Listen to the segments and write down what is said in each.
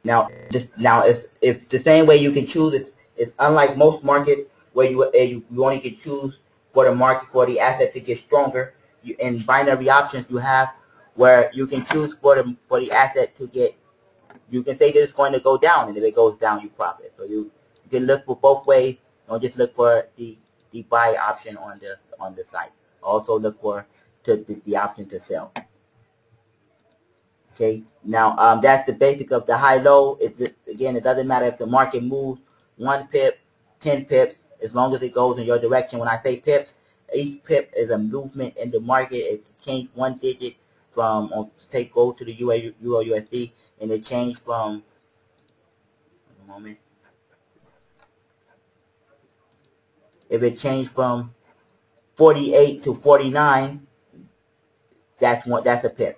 Now, if the same way you can choose it, it's unlike most markets where you only can choose for the market for the asset to get stronger. In binary options, you have where you can choose for the asset to get. You can say that it's going to go down, and if it goes down, you profit. So you can look for both ways. Don't just look for the buy option on the site. Also look for the option to sell. Okay, now that's the basic of the high-low. Again, it doesn't matter if the market moves 1 pip, 10 pips, as long as it goes in your direction. When I say pips, each pip is a movement in the market. It can change 1 digit from, go to the Euro USD, and it changed from, a moment, if it changed from 48 to 49, that's a pip.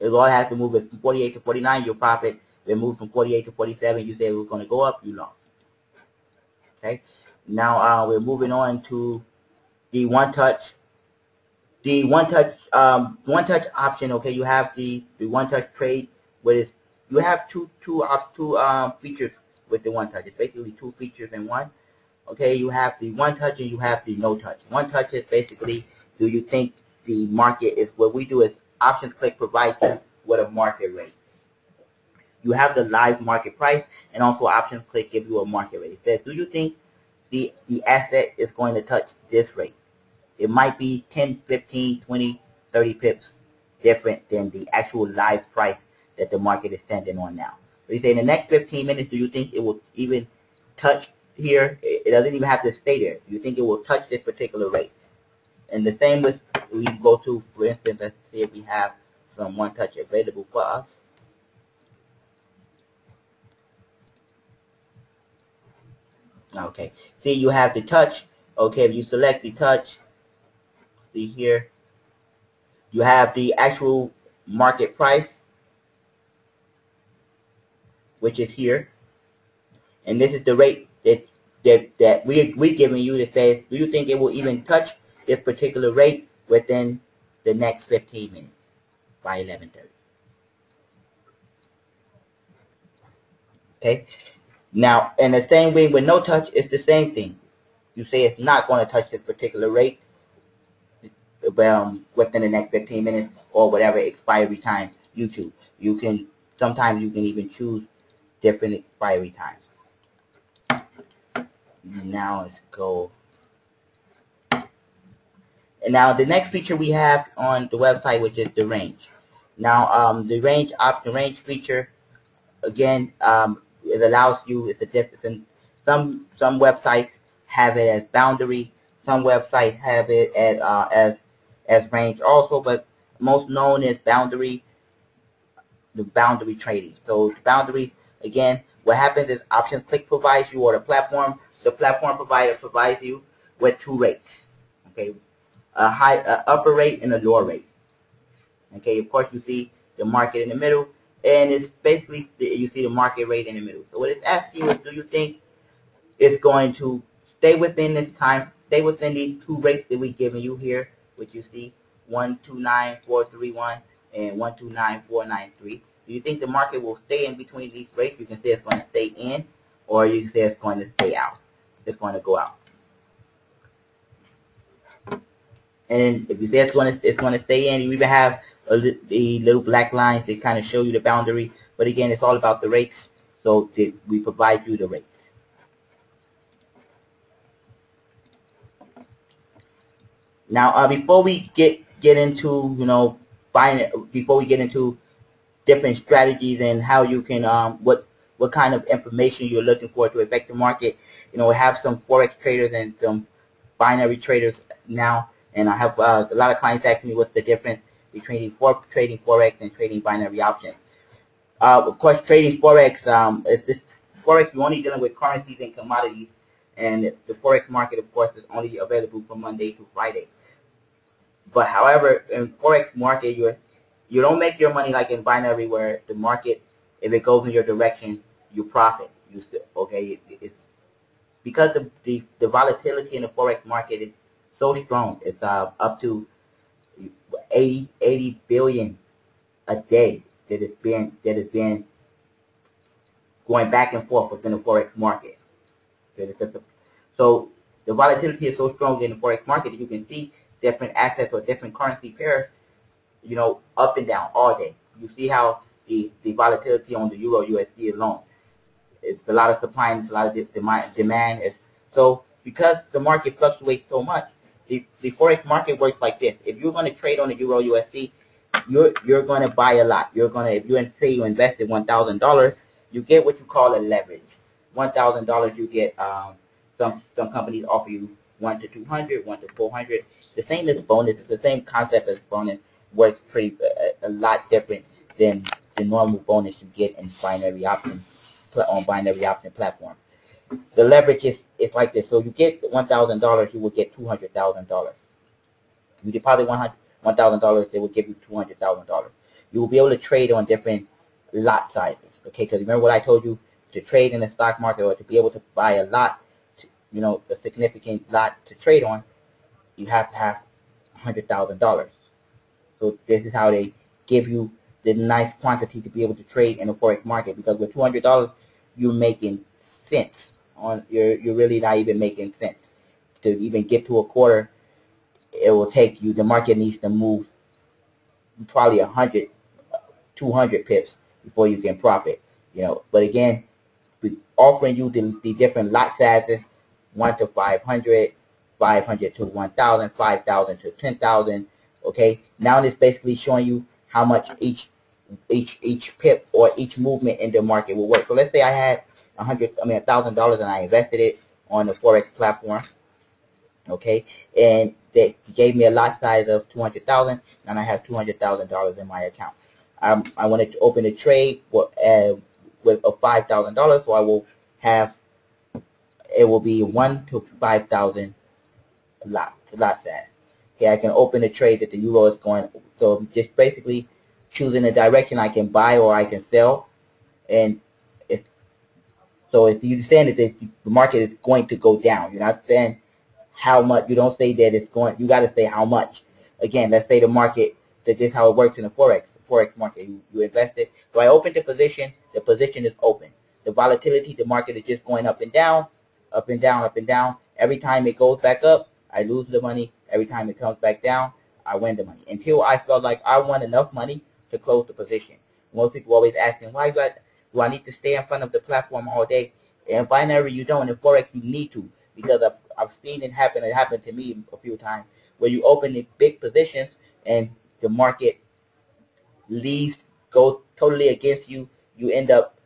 It all has to move is from 48 to 49, your profit. If it moves from 48 to 47, you say it was going to go up, you lost. Okay. Now we're moving on to the one touch. The one touch option. Okay, you have the one touch trade, where you have two features with the one touch. It's basically 2 features in one. Okay, you have the one touch and you have the no touch. One touch is basically, do you think the market is, what we do is OptionsClick provides you with a market rate. You have the live market price, and also OptionsClick give you a market rate. It says, do you think the asset is going to touch this rate? It might be 10, 15, 20, 30 pips different than the actual live price that the market is standing on now. So you say in the next 15 minutes, do you think it will even touch here? It doesn't even have to stay there. Do you think it will touch this particular rate? And the same with, we go to, for instance, let's see if we have some one touch available for us. Okay, see, you have the touch. Okay, if you select the touch, see here, you have the actual market price, which is here, and this is the rate that we're giving you that says, do you think it will even touch this particular rate within the next 15 minutes by 11:30? Okay, now in the same way with no touch, it's the same thing. You say it's not going to touch this particular rate within the next 15 minutes or whatever expiry time you choose. Sometimes you can even choose different expiry times. Now let's go. And now the next feature we have on the website, which is the range. Now the range feature, again, it allows you, it's a different, some websites have it as boundary, some websites have it as range also, but most known is boundary, the boundary trading. So the boundaries, again, what happens is OptionsClick provides you, or the platform provider provides you with 2 rates. Okay, a upper rate and a lower rate. Okay, of course you see the market in the middle, and it's basically you see the market rate in the middle. So what it's asking you is, do you think it's going to stay within this time, stay within these 2 rates that we've given you here, which you see 129431 and 129493. Do you think the market will stay in between these rates? You can say it's going to stay in, or you can say it's going to stay out. It's going to go out. And if you say it's going to stay in, you even have the little black lines that kind of show you the boundary. But again, it's all about the rates. So we provide you the rates. Now, before we get into before we get into different strategies and how you can what kind of information you're looking for to affect the market, we have some forex traders and some binary traders now, and I have a lot of clients asking me what's the difference between trading forex and trading binary options. Of course, trading forex is this forex, you're only dealing with currencies and commodities, and the forex market, of course, is only available from Monday to Friday. But however, in forex market, you don't make your money like in binary, where the market, if it goes in your direction, you profit. You still, okay? It's because the volatility in the forex market is so strong. It's up to 80 billion a day that is being going back and forth within the forex market. So the volatility is so strong in the forex market that you can see different assets or different currency pairs, up and down all day. You see how the volatility on the Euro USD alone. It's a lot of supply and it's a lot of demand. So because the market fluctuates so much, the forex market works like this. If you're going to trade on the Euro USD, you're going to buy a lot. If you say you invested $1,000, you get what you call a leverage. $1,000, you get some companies offer you 1 to 200, 1 to 400. The same as bonus. It's the same concept as bonus. Works a lot different than the normal bonus you get in binary options on binary option platform. The leverage is like this. So you get $1,000, you will get $200,000. You deposit $1,000, they will give you $200,000. You will be able to trade on different lot sizes. Okay, because remember what I told you, to trade in the stock market or to be able to buy a lot, a significant lot to trade on, you have to have $100,000. So this is how they give you the nice quantity to be able to trade in the forex market, because with $200 you're making cents on you're really not even making cents. To even get to a quarter, it will take you, the market needs to move probably 100, 200 pips before you can profit. But again, offering you the different lot sizes, 1 to 500, 500 to 1,000, 5,000 to 10,000. Okay, now it's basically showing you how much each pip or each movement in the market will work. So let's say I had $1,000 and I invested it on the forex platform. Okay, and they gave me a lot size of 200,000, and I have $200,000 in my account. I wanted to open a trade with a $5,000, so I will have, it will be 1 to 5,000 lot size. Okay, I can open a trade that the euro is going. So just basically choosing a direction I can buy or I can sell, and so if you're saying that the market is going to go down, you're not saying how much. You don't say that it's going. You got to say how much. Again, let's say the market. That this is how it works in the forex market. You invested. So I opened the position. The position is open. The volatility, the market is just going up and down, up and down, up and down. Every time it goes back up, I lose the money. Every time it comes back down, I win the money. Until I felt like I won enough money to close the position. Most people always asking, why do I need to stay in front of the platform all day? In binary, you don't. In forex, you need to, because I've seen it happen. It happened to me a few times where you open the big positions and the market goes totally against you. You end up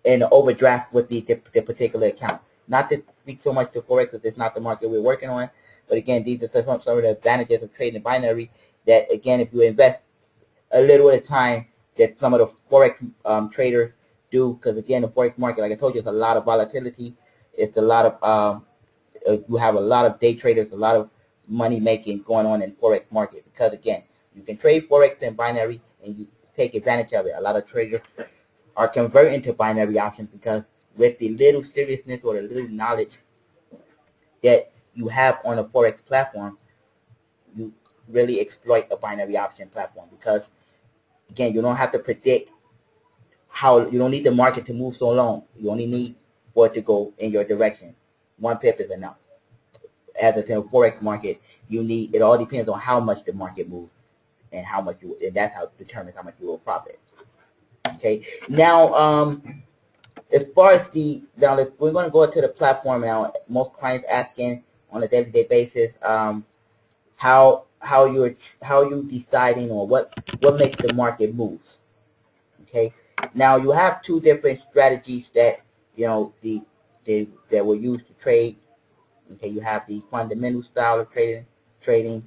in an overdraft with the particular account. Not to speak so much to forex, because it's not the market we're working on. But again, these are some of the advantages of trading binary. That again, if you invest a little at a time, that some of the forex traders do, because again, the forex market, like I told you, it's a lot of volatility. It's a lot of you have a lot of day traders, a lot of money making going on in forex market, because again, you can trade forex and binary and you take advantage of it. A lot of traders are converting to binary options because with the little seriousness or the little knowledge that you have on a forex platform, you really exploit a binary option platform, because again, you don't have to predict you don't need the market to move so long. You only need for it to go in your direction. 1 pip is enough. As a forex market, it all depends on how much the market moves and and that's how it determines how much you will profit. Okay. Now, as far as we're going to go to the platform now. Most clients asking on a day-to-day basis, how you deciding or what makes the market move. Okay. Now you have 2 different strategies that that were used to trade. Okay, you have the fundamental style of trading,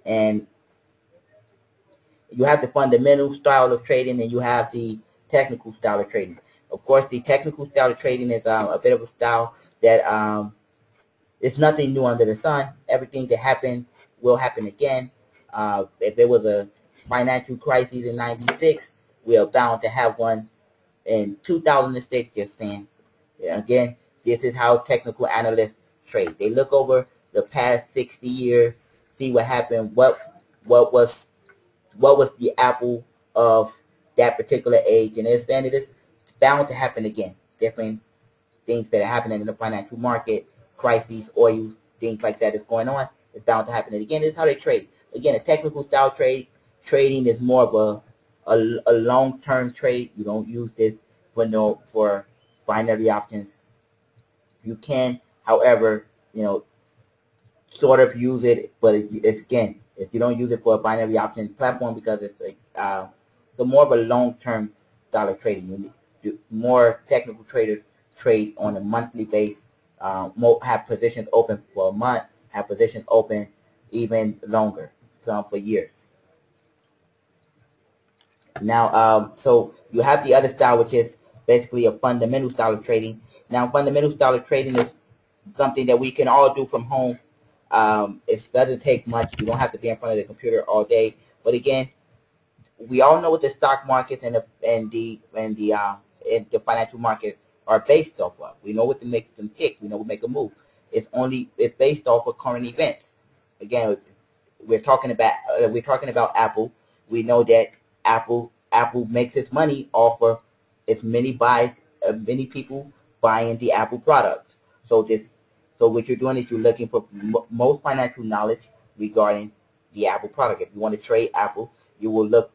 and you have the fundamental style of trading, and you have the technical style of trading. Of course, the technical style of trading is a bit of a style that it's nothing new under the sun. Everything that happened will happen again. If there was a financial crisis in '96, we are bound to have one in 2006. Just saying. Again, this is how technical analysts trade. They look over the past 60 years, see what happened, what was the apple of that particular age, and they're saying that it's bound to happen again. different things that are happening in the financial market, crises, oil, things like that is going on. It's bound to happen. And again, this is how they trade. Again, a technical style trading is more of a long-term trade. You don't use this for binary options. You can, however, sort of use it, but it's again, if you don't use it for a binary option platform, because it's like so more of a long-term style of trading. More technical traders trade on a monthly base, have positions open for a month, have positions open even longer, some for years. Now, so you have the other style, which is basically a fundamental style of trading. Now, fundamental style of trading is something that we can all do from home. It doesn't take much. You don't have to be in front of the computer all day. But again, we all know what the stock markets and the financial markets are based off of. We know what to make them tick. We know what to make a move. It's based off of current events. Again, we're talking about Apple. We know that Apple makes its money off of its many people buying the Apple products. So what you're doing is you're looking for most financial knowledge regarding the Apple product. If you want to trade Apple, you will look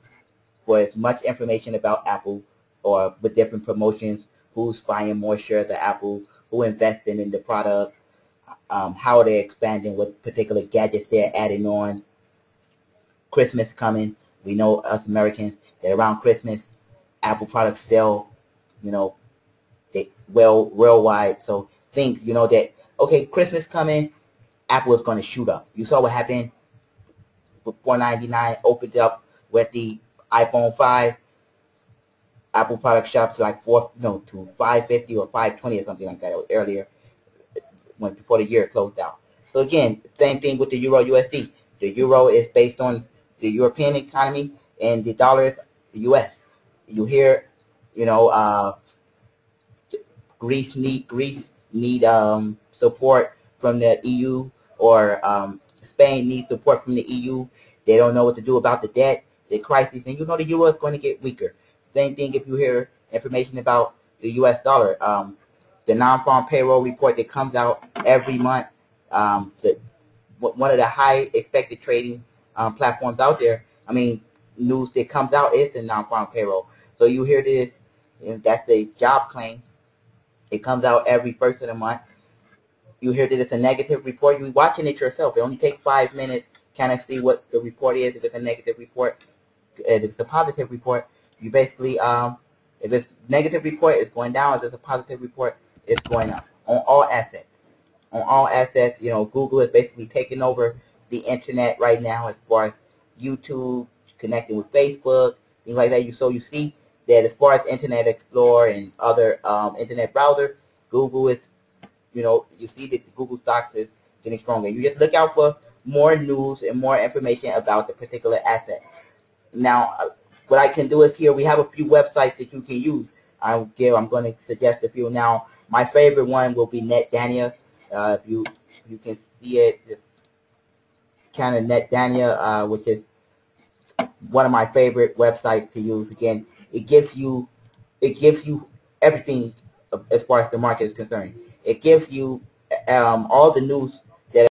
for as much information about Apple, or with different promotions, who's buying more shares of Apple, who investing in the product, how they're expanding, what particular gadgets they're adding on. Christmas coming. We know, us Americans, that around Christmas, Apple products sell, worldwide. So think, that, okay, Christmas coming, Apple is going to shoot up. You saw what happened with $499, opened up with the iPhone 5. Apple product shot up to like to 550 or 520 or something like that. It was earlier, before the year closed out. So again, same thing with the Euro USD. The Euro is based on the European economy, and the dollar is the US. You hear, Greece need support from the EU, or Spain needs support from the EU. They don't know what to do about the debt, the crisis, and the euro is going to get weaker. Same thing if you hear information about the US dollar. The non-farm payroll report that comes out every month, one of the high expected trading platforms out there. News that comes out is the non-farm payroll. So you hear this, that's the job claim. It comes out every first of the month. You hear that it's a negative report. You're watching it yourself. It only takes 5 minutes, kind of see what the report is. If it's a negative report, if it's a positive report, you basically, if it's negative report, it's going down. If it's a positive report, it's going up on all assets. On all assets, Google is basically taking over the internet right now, as far as YouTube, connecting with Facebook, things like that. So you see that as far as Internet Explorer and other internet browsers, Google is, you see that the Google stocks is getting stronger. You just look out for more news and more information about the particular asset. Now, what I can do is, here we have a few websites that you can use. I'm going to suggest a few now. My favorite one will be NetDania. If you can see it, just kind of NetDania, which is one of my favorite websites to use. Again, it gives you everything as far as the market is concerned. It gives you all the news